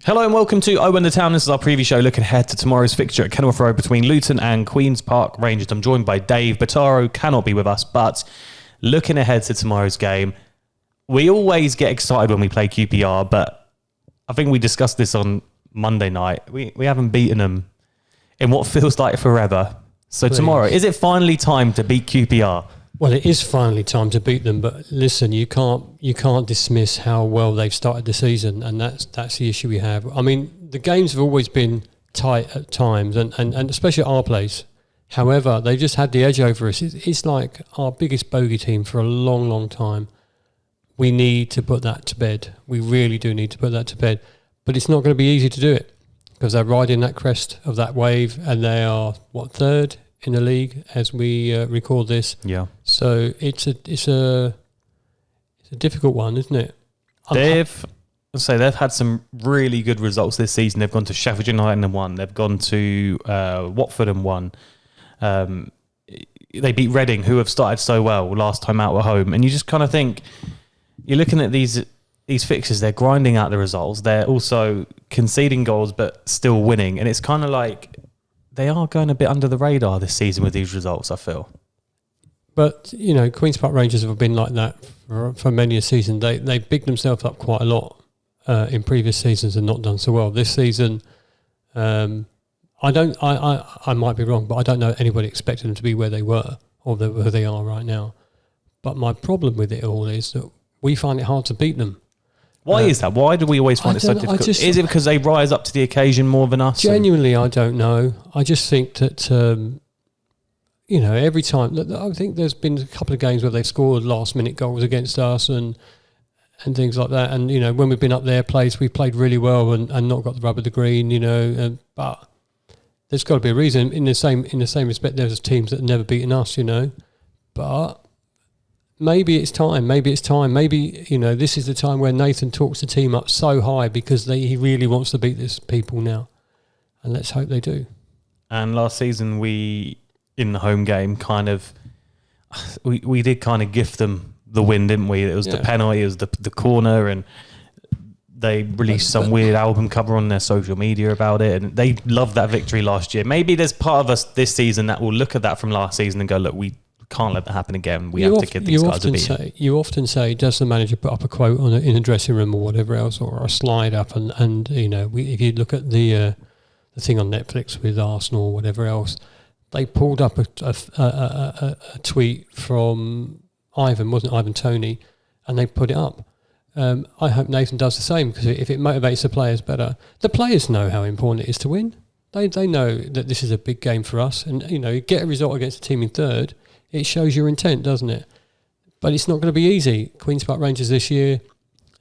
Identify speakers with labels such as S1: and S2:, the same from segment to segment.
S1: Hello and welcome to Owen the Town. This is our preview show looking ahead to tomorrow's fixture at Kenilworth Road between Luton and Queen's Park Rangers. I'm joined by Dave. Bataro cannot be with us, but looking ahead to tomorrow's game, we always get excited when we play QPR, but I think we discussed this on Monday night. We haven't beaten them in what feels like forever. So tomorrow, is it finally time to beat QPR?
S2: Well, it is finally time to beat them, but listen, you can't dismiss how well they've started the season, and that's the issue we have. I mean, the games have always been tight at times, and especially at our place. However, they've just had the edge over us. It's like our biggest bogey team for a long, long time. We need to put that to bed. We really do need to put that to bed. But it's not going to be easy to do it because they're riding that crest of that wave, and they are, third in the league as we record this.
S1: Yeah.
S2: So it's a difficult one, isn't it?
S1: They've had some really good results this season. They've gone to Sheffield United and won. They've gone to Watford and won. They beat Reading, who have started so well last time out at home. And you just kind of think, you're looking at these fixtures, they're grinding out the results. They're also conceding goals but still winning. And it's kind of like they are going a bit under the radar this season with these results, I feel.
S2: But, Queen's Park Rangers have been like that for many a season. They bigged themselves up quite a lot in previous seasons and not done so well. This season, I might be wrong, but I don't know anybody expected them to be where they were or where they are right now. But my problem with it all is that we find it hard to beat them.
S1: Why is that? Why do we always find it so difficult? Is it because they rise up to the occasion more than us?
S2: Genuinely, I don't know. I just think that, every time, I think there's been a couple of games where they've scored last-minute goals against us and things like that. And, when we've been up their place, we've played really well and not got the rub of the green, but there's got to be a reason. In the same respect, there's teams that have never beaten us, But maybe it's time. Maybe, this is the time where Nathan talks the team up so high because he really wants to beat these people now. And let's hope they do.
S1: And last season, in the home game, we did kind of gift them the win, didn't we? It was the penalty, it was the corner, and they released some weird album cover on their social media about it, and they loved that victory last year. Maybe there's part of us this season that will look at that from last season and go, look, we can't let that happen again. We have to give these guys a beat.
S2: You often say, does the manager put up a quote in a dressing room or whatever else, or a slide up? And if you look at the thing on Netflix with Arsenal or whatever else, they pulled up a tweet from Ivan Toney, and they put it up. I hope Nathan does the same, because if it motivates the players better, the players know how important it is to win. They know that this is a big game for us, and you get a result against a team in third. It shows your intent, doesn't it? But it's not going to be easy. Queen's Park Rangers this year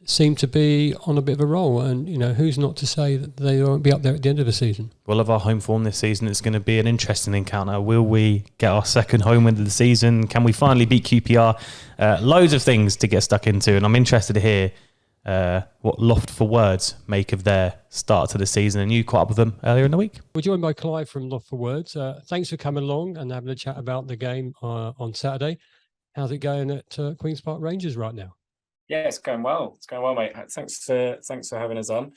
S2: seem to be on a bit of a roll, and who's not to say that they won't be up there at the end of the season.
S1: Well, of our home form this season, it's going to be an interesting encounter. Will we get our second home win of the season? Can we finally beat QPR? Loads of things to get stuck into, and I'm interested to hear what Loft for Words make of their start to the season, and you caught up with them earlier in the week.
S2: We're joined by Clive from Loft for Words. Thanks for coming along and having a chat about the game on Saturday. How's it going at Queen's Park Rangers right now?
S3: Yeah, it's going well. It's going well, mate. Thanks for having us on.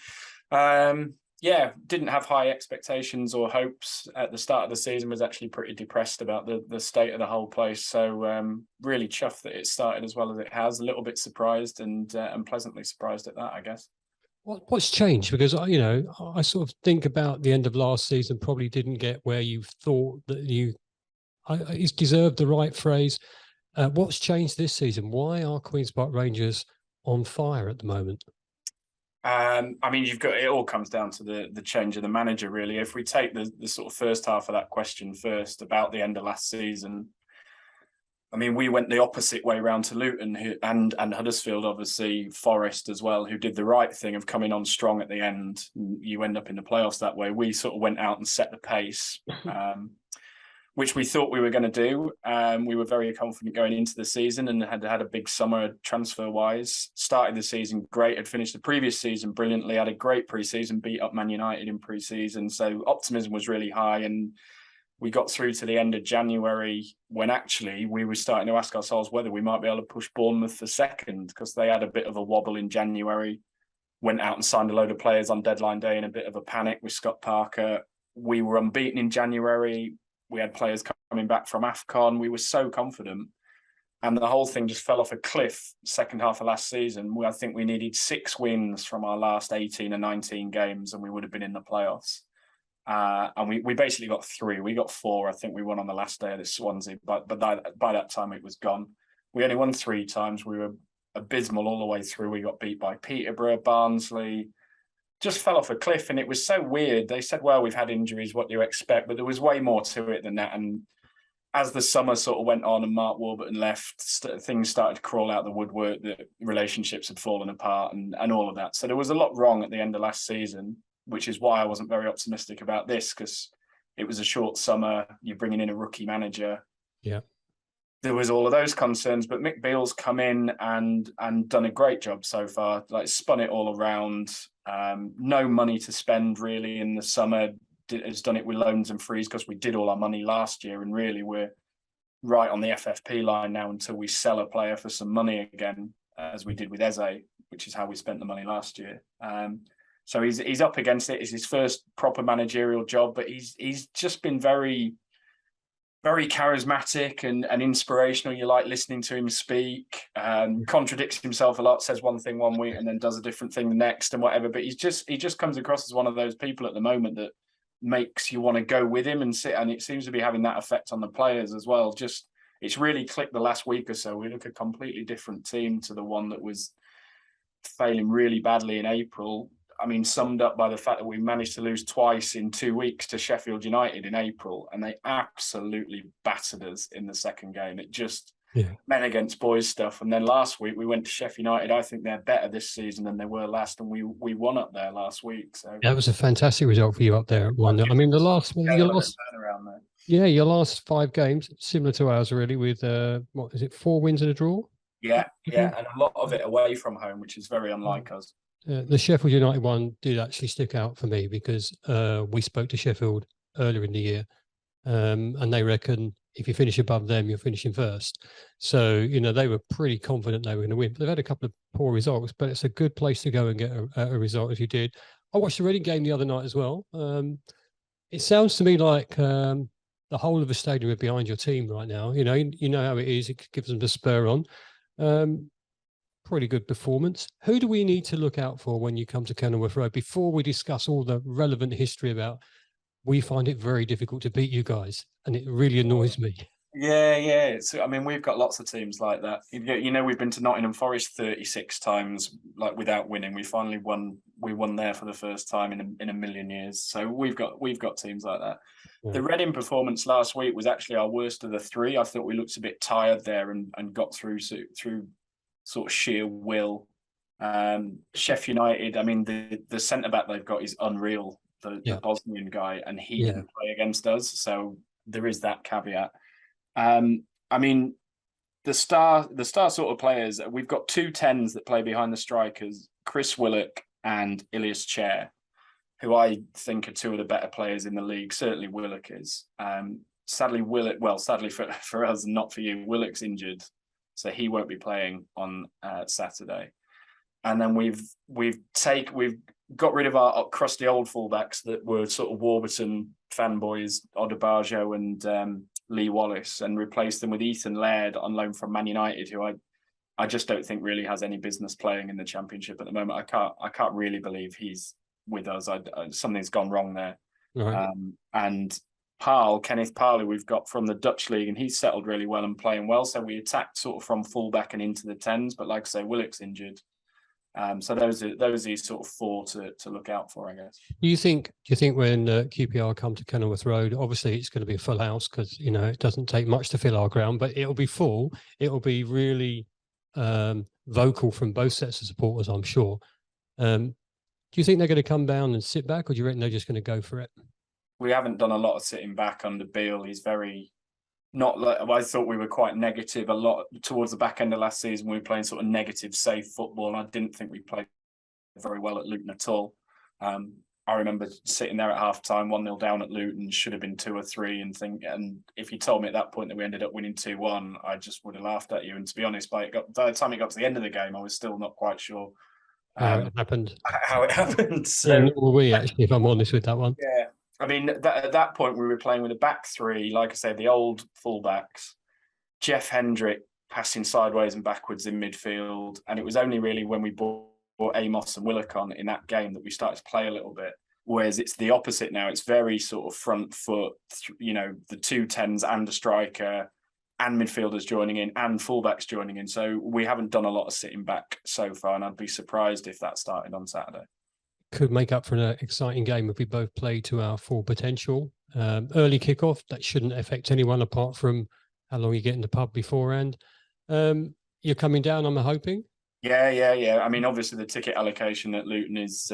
S3: Didn't have high expectations or hopes at the start of the season. Was actually pretty depressed about the state of the whole place. So really chuffed that it started as well as it has. A little bit surprised and pleasantly surprised at that, I guess.
S2: What's changed? Because I sort of think about the end of last season. Probably didn't get where you thought that you. It's deserved the right phrase. What's changed this season? Why are Queen's Park Rangers on fire at the moment?
S3: It all comes down to the change of the manager, really. If we take the sort of first half of that question first, about the end of last season, we went the opposite way round to Luton and Huddersfield, obviously, Forest as well, who did the right thing of coming on strong at the end. You end up in the playoffs that way. We sort of went out and set the pace. Which we thought we were going to do. We were very confident going into the season and had a big summer transfer-wise. Started the season great, had finished the previous season brilliantly, had a great pre-season, beat up Man United in pre-season. So optimism was really high, and we got through to the end of January when actually we were starting to ask ourselves whether we might be able to push Bournemouth for second, because they had a bit of a wobble in January. went out and signed a load of players on deadline day in a bit of a panic with Scott Parker. We were unbeaten in January. We had players coming back from AFCON. We were so confident. And the whole thing just fell off a cliff second half of last season. I think we needed 6 wins from our last 18 or 19 games and we would have been in the playoffs. And we basically got 3. We got 4. I think we won on the last day of the Swansea, but by that time it was gone. We only won 3 times. We were abysmal all the way through. We got beat by Peterborough, Barnsley, just fell off a cliff. And it was so weird. They said, well, we've had injuries, what do you expect? But there was way more to it than that. And as the summer sort of went on and Mark Warburton left, things started to crawl out the woodwork, the relationships had fallen apart and all of that. So there was a lot wrong at the end of last season, which is why I wasn't very optimistic about this, because it was a short summer. You're bringing in a rookie manager.
S2: Yeah.
S3: There was all of those concerns, but Mick Beale's come in and done a great job so far, like spun it all around. No money to spend really in the summer. Has done it with loans and frees because we did all our money last year, and really we're right on the FFP line now until we sell a player for some money again, as we did with Eze, which is how we spent the money last year. So he's up against it. It's his first proper managerial job, but he's just been very, very charismatic and inspirational. You like listening to him speak. Contradicts himself a lot, says one thing one week and then does a different thing the next and whatever. But he just comes across as one of those people at the moment that makes you want to go with him and sit, and it seems to be having that effect on the players as well. Just it's really clicked the last week or so. We look a completely different team to the one that was failing really badly in April. I mean, summed up by the fact that we managed to lose twice in 2 weeks to Sheffield United in April, and they absolutely battered us in the second game. It just men against boys stuff. And then last week we went to Sheffield United. I think they're better this season than they were last, and we won up there last week. So
S2: that was a fantastic result for you up there at one. I mean, your last 5 games similar to ours really, with what is it, 4 wins and a draw?
S3: Yeah, and a lot of it away from home, which is very unlike us.
S2: The Sheffield United one did actually stick out for me because we spoke to Sheffield earlier in the year, and they reckon if you finish above them, you're finishing first. So, you know, they were pretty confident they were going to win. But they've had a couple of poor results, but it's a good place to go and get a result as you did. I watched the Reading game the other night as well. It sounds to me like the whole of the stadium are behind your team right now. You know how it is. It gives them the spur on. Pretty good performance. Who do we need to look out for when you come to Kenilworth Road before we discuss all the relevant history about we find it very difficult to beat you guys, and it really annoys me.
S3: Yeah. So, I mean, we've got lots of teams like that. You know, we've been to Nottingham Forest 36 times, like without winning. We finally won. We won there for the first time in a million years. So we've got teams like that. Yeah. The Reading performance last week was actually our worst of the 3. I thought we looked a bit tired there and got through sort of sheer will. Sheffield United, I mean, the centre back they've got is unreal. The Bosnian guy, and he didn't play against us, so there is that caveat. I mean, the star sort of players, we've got 2 10s that play behind the strikers, Chris Willock and Ilias Chair, who I think are 2 of the better players in the league. Certainly Willock is. Sadly for us, not for you, Willock's injured, so he won't be playing on Saturday. And then we've got rid of our crusty old fullbacks that were sort of Warburton fanboys, Odebajo and Lee Wallace, and replaced them with Ethan Laird on loan from Man United, who I just don't think really has any business playing in the Championship at the moment. I can't really believe he's with us. Something's gone wrong there. Right. And Kenneth Parley, we've got from the Dutch league, and he's settled really well and playing well. So we attacked sort of from fullback and into the 10s, but like I say, Willock's injured. So those are sort of 4 to look out for, I guess. Do you think when QPR come to Kenilworth Road, obviously it's going to be a full house because, you know, it doesn't take much to fill our ground, but it'll be full. It'll be really vocal from both sets of supporters, I'm sure. Do you think they're going to come down and sit back, or do you reckon they're just going to go for it? We haven't done a lot of sitting back under Beale. He's very... Not like I thought we were quite negative a lot towards the back end of last season. We were playing sort of negative, safe football, and I didn't think we played very well at Luton at all. I remember sitting there at half time, 1-0 down at Luton, should have been 2 or 3, and if you told me at that point that we ended up winning 2-1, I just would have laughed at you. And to be honest, by the time it got to the end of the game, I was still not quite sure
S2: How it happened.
S3: How it happened. So,
S2: yeah, nor were we actually, if I'm honest with that one.
S3: yeah, I mean, at that point we were playing with a back three, like I said, the old fullbacks, Jeff Hendrick passing sideways and backwards in midfield, and it was only really when we brought Amos and Willock on in that game that we started to play a little bit. Whereas it's the opposite now. It's very sort of front foot, the 2 10s and a striker and midfielders joining in and fullbacks joining in. So we haven't done a lot of sitting back so far, and I'd be surprised if that started on Saturday.
S2: Could make up for an exciting game if we both play to our full potential. Early kickoff, that shouldn't affect anyone apart from how long you get in the pub beforehand. You're coming down, I'm hoping?
S3: Yeah. I mean, obviously the ticket allocation at Luton is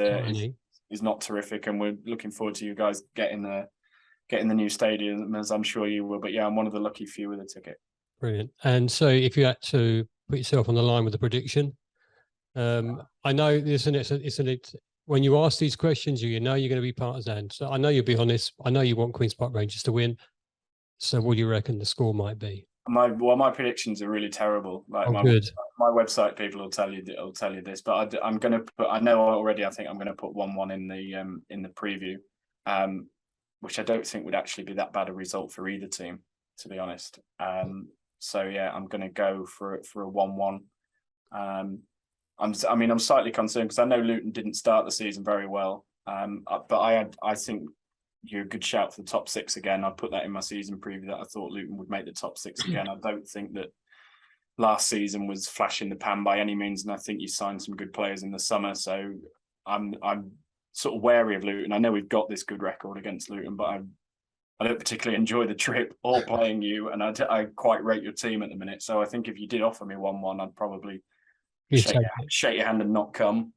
S3: not terrific, and we're looking forward to you guys getting the new stadium, as I'm sure you will. But yeah, I'm one of the lucky few with a ticket.
S2: Brilliant. And so if you had to put yourself on the line with a prediction, I know it's when you ask these questions, you know you're going to be partisan. So I know you'll be honest. I know you want Queen's Park Rangers to win. So what do you reckon the score might be?
S3: My predictions are really terrible. Like my website people will tell you this, but I'm going to put. I know already. I think I'm going to put 1-1 in the preview, which I don't think would actually be that bad a result for either team, to be honest. So yeah, I'm going to go for a 1-1. I'm slightly concerned because I know Luton didn't start the season very well, but I think you're a good shout for the top 6 again. I put that in my season preview that I thought Luton would make the top 6 again. I don't think that last season was flash in the pan by any means, and I think you signed some good players in the summer. So I'm sort of wary of Luton. I know we've got this good record against Luton, but I don't particularly enjoy the trip or playing you, and I quite rate your team at the minute. So I think if you did offer me 1-1, I'd probably shake your hand and not come.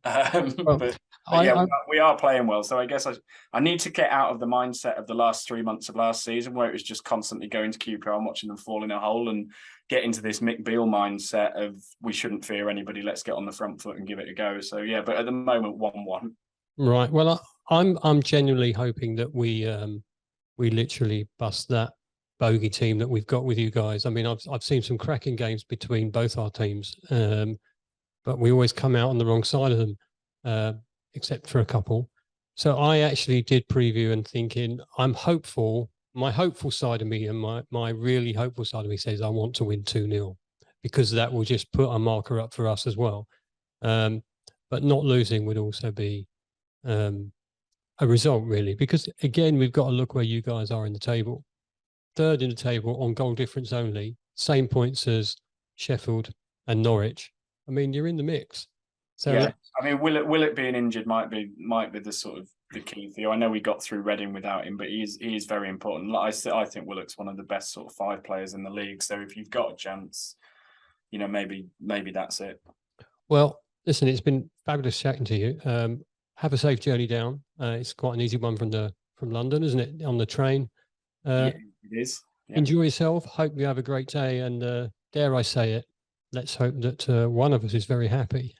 S3: We are playing well. So I guess I need to get out of the mindset of the last 3 months of last season where it was just constantly going to QPR and watching them fall in a hole, and get into this Mick Beale mindset of we shouldn't fear anybody. Let's get on the front foot and give it a go. So yeah, but at the moment 1-1.
S2: Right. Well, I'm genuinely hoping that we literally bust that bogey team that we've got with you guys. I mean, I've seen some cracking games between both our teams, but we always come out on the wrong side of them, except for a couple. So I actually did preview and thinking I'm hopeful. My hopeful side of me and my really hopeful side of me says I want to win 2-0 because that will just put a marker up for us as well. But not losing would also be a result, really, because again, we've got to look where you guys are in the table. 3rd in the table on goal difference only, same points as Sheffield and Norwich. I mean, you're in the mix. So
S3: yeah, I mean, Willock being injured might be the sort of the key for you. I know we got through Reading without him, but he is very important. Like I think Willock's one of the best sort of 5 players in the league. So if you've got a chance, maybe that's it.
S2: Well, listen, it's been fabulous chatting to you. Have a safe journey down. It's quite an easy one from London, isn't it? On the train.
S3: Yeah, it is. Yeah.
S2: Enjoy yourself. Hope you have a great day. And dare I say it, let's hope that one of us is very happy.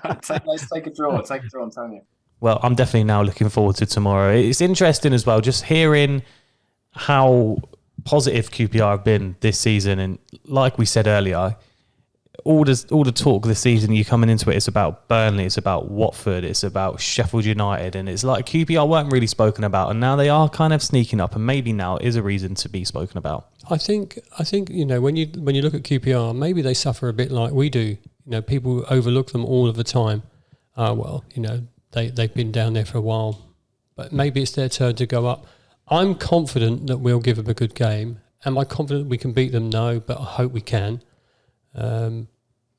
S3: Let's take a draw. Take a draw, I'm telling you.
S1: Well, I'm definitely now looking forward to tomorrow. It's interesting as well, just hearing how positive QPR have been this season. And like we said earlier, all the talk this season, you're coming into it's about Burnley, it's about Watford, it's about Sheffield United, and it's like QPR weren't really spoken about, and now they are kind of sneaking up, and maybe now is a reason to be spoken about.
S2: I think when you look at QPR, maybe they suffer a bit like we do. People overlook them all of the time. They've been down there for a while, but maybe it's their turn to go up. I'm confident that we'll give them a good game. Am I confident we can beat them? No, but I hope we can.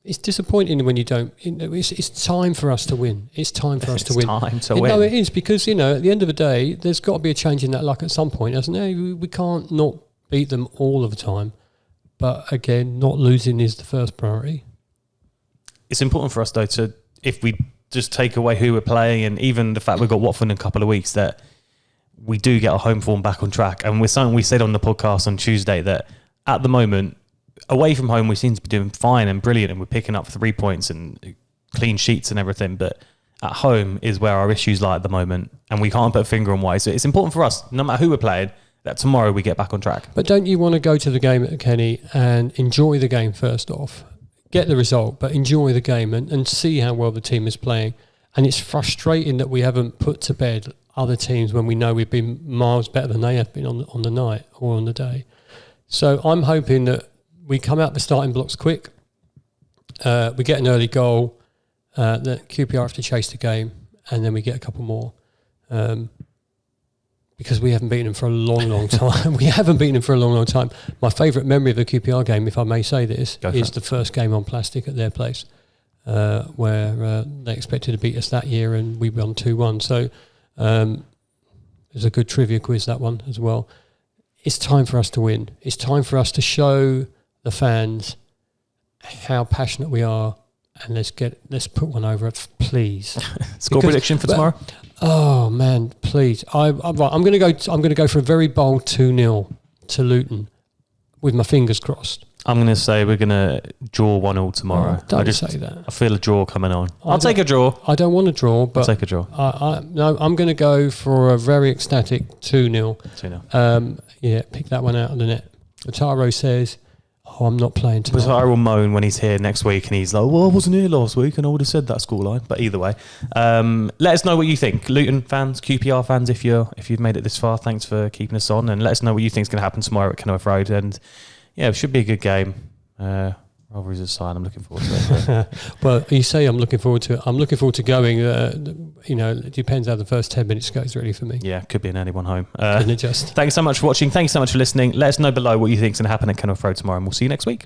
S2: It's disappointing when you don't. It's time for us to win. It's time for us to win.
S1: Time to win.
S2: No, it is, because at the end of the day, there's got to be a change in that luck at some point, hasn't there? We can't not beat them all of the time. But again, not losing is the first priority.
S1: It's important for us though if we just take away who we're playing, and even the fact we've got Watford in a couple of weeks, that we do get our home form back on track. And with something we said on the podcast on Tuesday, that at the moment, away from home, we seem to be doing fine and brilliant, and we're picking up 3 points and clean sheets and everything. But at home is where our issues lie at the moment, and we can't put a finger on why. So it's important for us, no matter who we're playing, that tomorrow we get back on track.
S2: But don't you want to go to the game, Kenny, and enjoy the game first off? get the result, but enjoy the game and see how well the team is playing. And it's frustrating that we haven't put to bed other teams when we know we've been miles better than they have been on the night or on the day. So I'm hoping that we come out the starting blocks quick. We get an early goal. That QPR have to chase the game, and then we get a couple more. Because we haven't beaten them for a long, long time. We haven't beaten them for a long, long time. My favourite memory of the QPR game, if I may say this, is the first game on plastic at their place, where they expected to beat us that year and we won 2-1. So there's a good trivia quiz, that one as well. It's time for us to win. It's time for us to show the fans how passionate we are, and let's put one over it, please.
S1: Score prediction for tomorrow?
S2: Oh man, please! I'm going to go for a very bold 2-0 to Luton, with my fingers crossed.
S1: I'm going to say we're going to draw 1-1 tomorrow.
S2: Oh, don't say that.
S1: I feel a draw coming on. I'll take a draw.
S2: I don't want a draw, but
S1: I'll take a draw.
S2: No, I'm going to go for a very ecstatic 2-0.
S1: 2-0.
S2: Yeah, pick that one out of the net. Otaro says, "Oh, I'm not playing tonight."
S1: Otaro will moan when he's here next week, and he's like, "Well, I wasn't here last week, and I would have said that scoreline." But either way, let us know what you think, Luton fans, QPR fans. If you've made it this far, thanks for keeping us on, and let us know what you think is going to happen tomorrow at Kenilworth Road. And yeah, it should be a good game. Rivalries aside, I'm looking forward to it.
S2: Well, you say I'm looking forward to it. I'm looking forward to going. It depends how the first 10 minutes goes, really, for me.
S1: Yeah, could be an early one home.
S2: Isn't it just?
S1: Thanks so much for watching. Thanks so much for listening. Let us know below what you think is going to happen at Kenilworth Road tomorrow, and we'll see you next week.